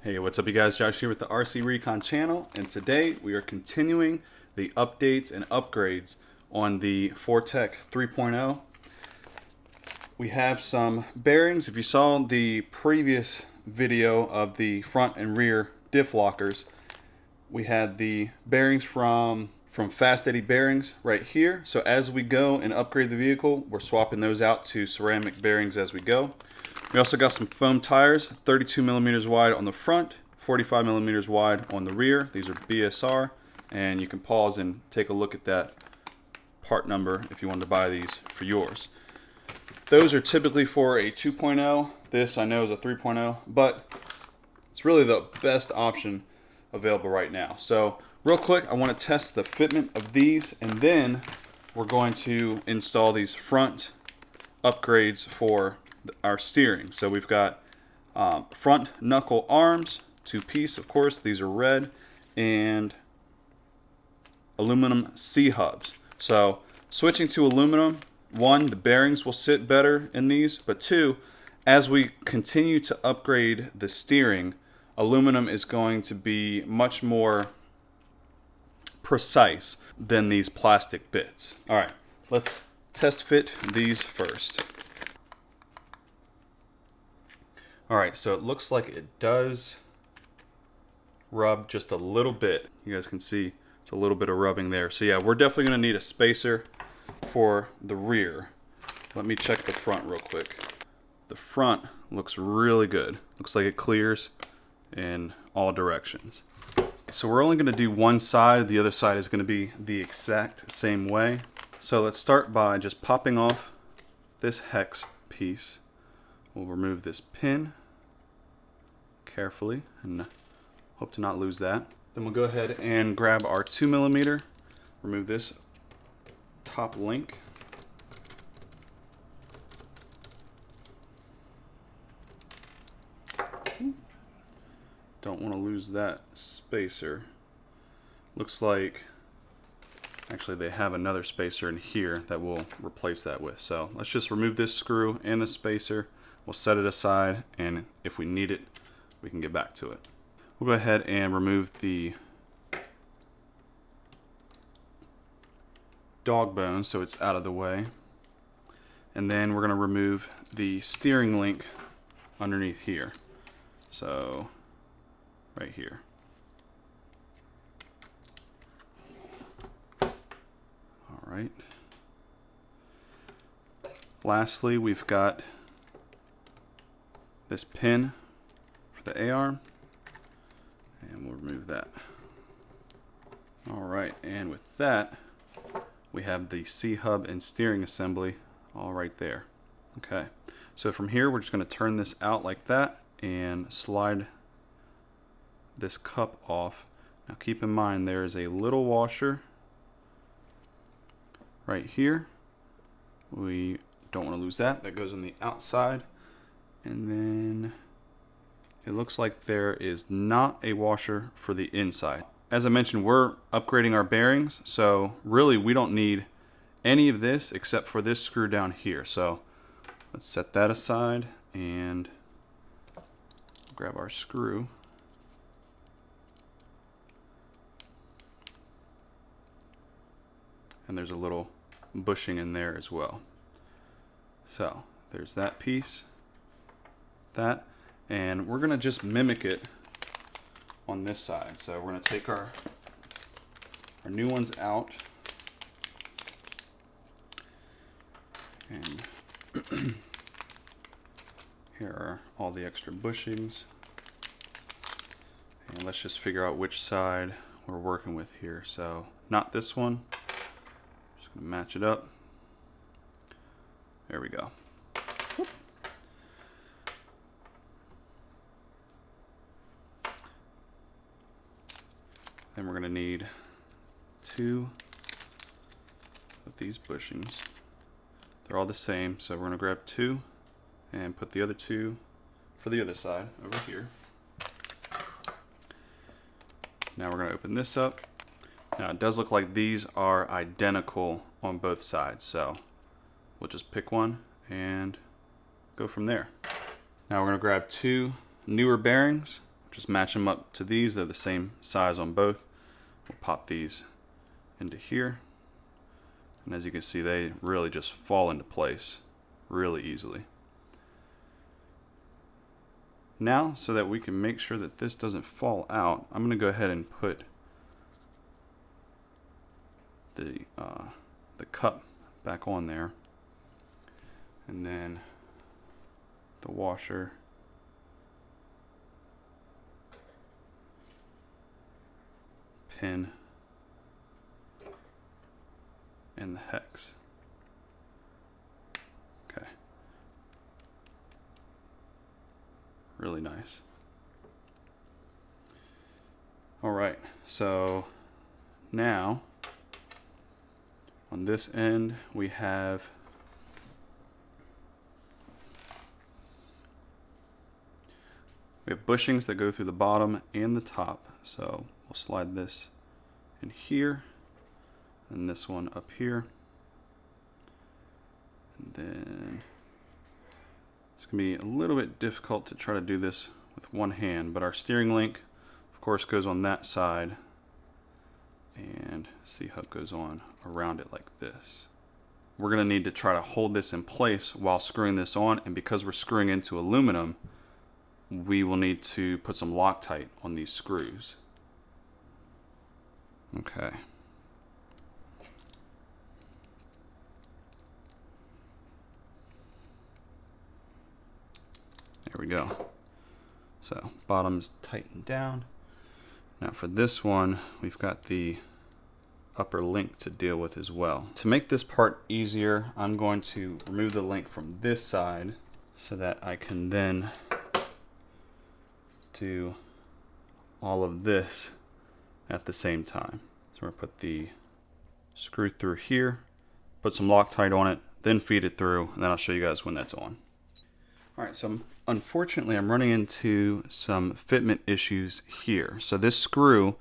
Hey, what's up you guys? Josh here with the RC Recon channel, and today we are continuing the updates and upgrades on the 4-Tec 3.0. We have some bearings. If you saw the previous video of the front and rear diff lockers, we had the bearings from Fast Eddie Bearings right here. So as we go and upgrade the vehicle, we're swapping those out to ceramic bearings as we go. We also got some foam tires, 32 millimeters wide on the front, 45 millimeters wide on the rear. These are BSR, and you can pause and take a look at that part number if you wanted to buy these for yours. Those are typically for a 2.0. This I know is a 3.0, but it's really the best option available right now. So real quick, I want to test the fitment of these, and then we're going to install these front upgrades for our steering. So we've got front knuckle arms, two-piece, of course. These are red, and aluminum C-hubs. So switching to aluminum, one, the bearings will sit better in these, but two, as we continue to upgrade the steering, aluminum is going to be much more precise than these plastic bits. All right, let's test fit these first. All right, so it looks like it does rub just a little bit. You guys can see it's a little bit of rubbing there. So yeah, we're definitely gonna need a spacer for the rear. Let me check the front real quick. The front looks really good. Looks like it clears in all directions. So we're only gonna do one side. The other side is gonna be the exact same way. So let's start by just popping off this hex piece. We'll remove this pin carefully and hope to not lose that. Then we'll go ahead and grab our 2 millimeter, remove this top link. Don't want to lose that spacer. Looks like actually they have another spacer in here that we'll replace that with. So let's just remove this screw and the spacer. We'll set it aside, and if we need it, we can get back to it. We'll go ahead and remove the dog bone so it's out of the way. And then we're going to remove the steering link underneath here. So, right here. All right. Lastly, we've got this pin for the A-arm, and we'll remove that. Alright, and with that, we have the C-hub and steering assembly all right there. Okay, so from here, we're just going to turn this out like that and slide this cup off. Now keep in mind, there is a little washer right here. We don't want to lose that. That goes on the outside. And then it looks like there is not a washer for the inside. As I mentioned, we're upgrading our bearings, so really we don't need any of this except for this screw down here. So let's set that aside and grab our screw. And there's a little bushing in there as well. So there's that piece. That, and we're gonna just mimic it on this side. So we're gonna take our new ones out, and here are all the extra bushings, and let's just figure out which side we're working with here. So not this one, just gonna match it up. There we go. Then we're going to need 2 of these bushings. They're all the same, so we're going to grab 2 and put the other 2 for the other side over here. Now we're going to open this up. Now it does look like these are identical on both sides, so we'll just pick one and go from there. Now we're going to grab 2 newer bearings, just match them up to these. They're the same size on both. We'll pop these into here. And as you can see, they really just fall into place really easily. Now, so that we can make sure that this doesn't fall out, I'm going to go ahead and put the cup back on there, and then the washer, pin, and the hex. Okay. Really nice. All right, so now on this end we have bushings that go through the bottom and the top. So we'll slide this in here and this one up here. And then it's going to be a little bit difficult to try to do this with one hand, but our steering link, of course, goes on that side, and C-hub goes on around it like this. We're going to need to try to hold this in place while screwing this on, and because we're screwing into aluminum, we will need to put some Loctite on these screws. Okay. There we go. So bottom's tightened down. Now for this one, we've got the upper link to deal with as well. To make this part easier, I'm going to remove the link from this side so that I can then do all of this at the same time. So we're going to put the screw through here, put some Loctite on it, then feed it through, and then I'll show you guys when that's on. Alright, so unfortunately I'm running into some fitment issues here. So this screw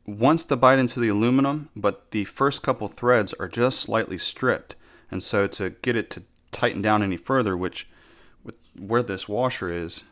wants to bite into the aluminum, but the first couple threads are just slightly stripped. And so to get it to tighten down any further, which with where this washer is,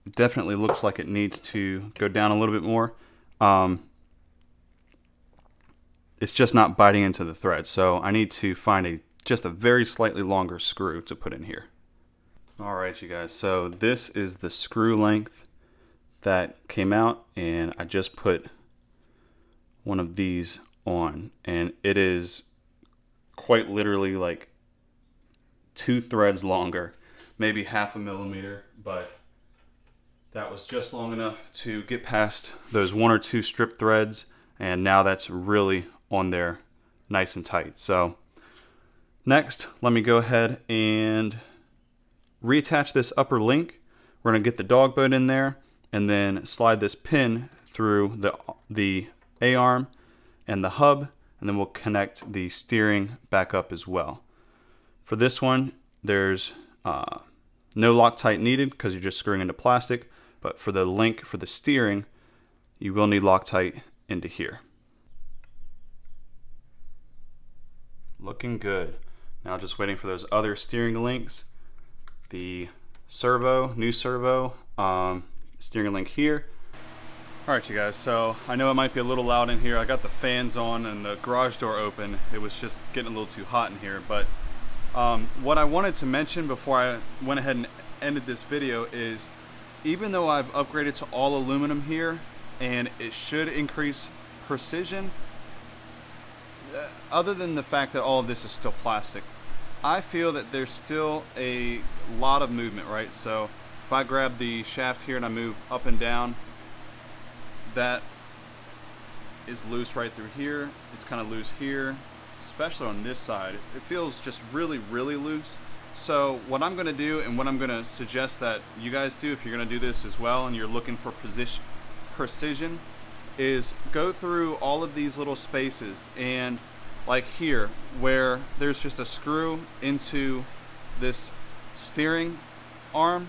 it definitely looks like it needs to go down a little bit more. It's just not biting into the thread. So I need to find just a very slightly longer screw to put in here. Alright you guys, so this is the screw length that came out, and I just put one of these on, and it is quite literally like 2 threads longer, maybe 1/2 millimeter, but that was just long enough to get past those 1 or 2 strip threads, and now that's really on there nice and tight. So next, let me go ahead and reattach this upper link. We're going to get the dog bone in there and then slide this pin through the A-arm and the hub, and then we'll connect the steering back up as well. For this one, there's no Loctite needed because you're just screwing into plastic, but for the link for the steering, you will need Loctite into here. Looking good. Now just waiting for those other steering links. The servo, new servo, steering link here. Alright you guys, so I know it might be a little loud in here. I got the fans on and the garage door open. It was just getting a little too hot in here, but what I wanted to mention before I went ahead and ended this video is, even though I've upgraded to all aluminum here and it should increase precision, other than the fact that all of this is still plastic, I feel that there's still a lot of movement, right? So if I grab the shaft here and I move up and down, that is loose right through here. It's kind of loose here, especially on this side. It feels just really, really loose. So what I'm going to do, and what I'm going to suggest that you guys do if you're going to do this as well and you're looking for precision, is go through all of these little spaces, and like here where there's just a screw into this steering arm,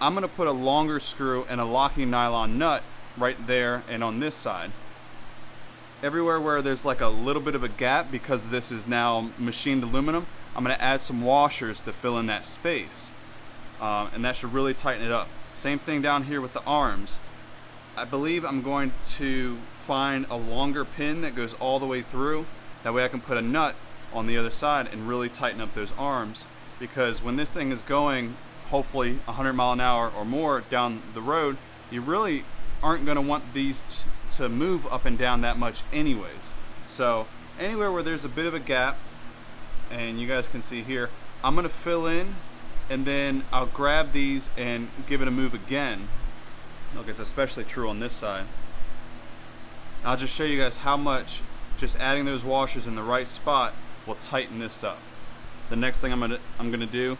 I'm going to put a longer screw and a locking nylon nut right there and on this side. Everywhere where there's like a little bit of a gap, because this is now machined aluminum, I'm going to add some washers to fill in that space, and that should really tighten it up. Same thing down here with the arms. I believe I'm going to find a longer pin that goes all the way through. That way I can put a nut on the other side and really tighten up those arms, because when this thing is going hopefully 100 mile an hour or more down the road, you really aren't going to want these to move up and down that much anyways. So anywhere where there's a bit of a gap, and you guys can see here, I'm going to fill in, and then I'll grab these and give it a move again. Look, it's especially true on this side. I'll just show you guys how much just adding those washers in the right spot will tighten this up. The next thing I'm gonna do,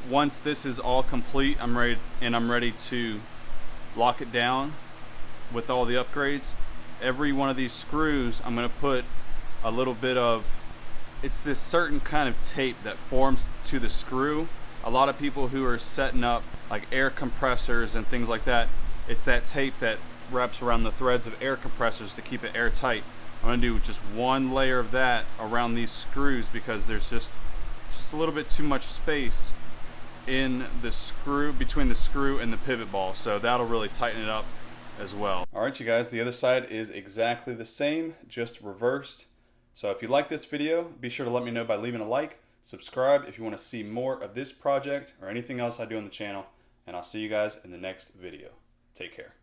once this is all complete, I'm ready to lock it down with all the upgrades. Every one of these screws, I'm gonna put a little bit of, it's this certain kind of tape that forms to the screw. A lot of people who are setting up like air compressors and things like that, it's that tape that wraps around the threads of air compressors to keep it airtight. I'm gonna do just one layer of that around these screws, because there's just a little bit too much space in the screw, between the screw and the pivot ball, so that'll really tighten it up as well. Alright you guys, the other side is exactly the same, just reversed. So if you like this video, be sure to let me know by leaving a like, subscribe if you want to see more of this project or anything else I do on the channel, and I'll see you guys in the next video. Take care.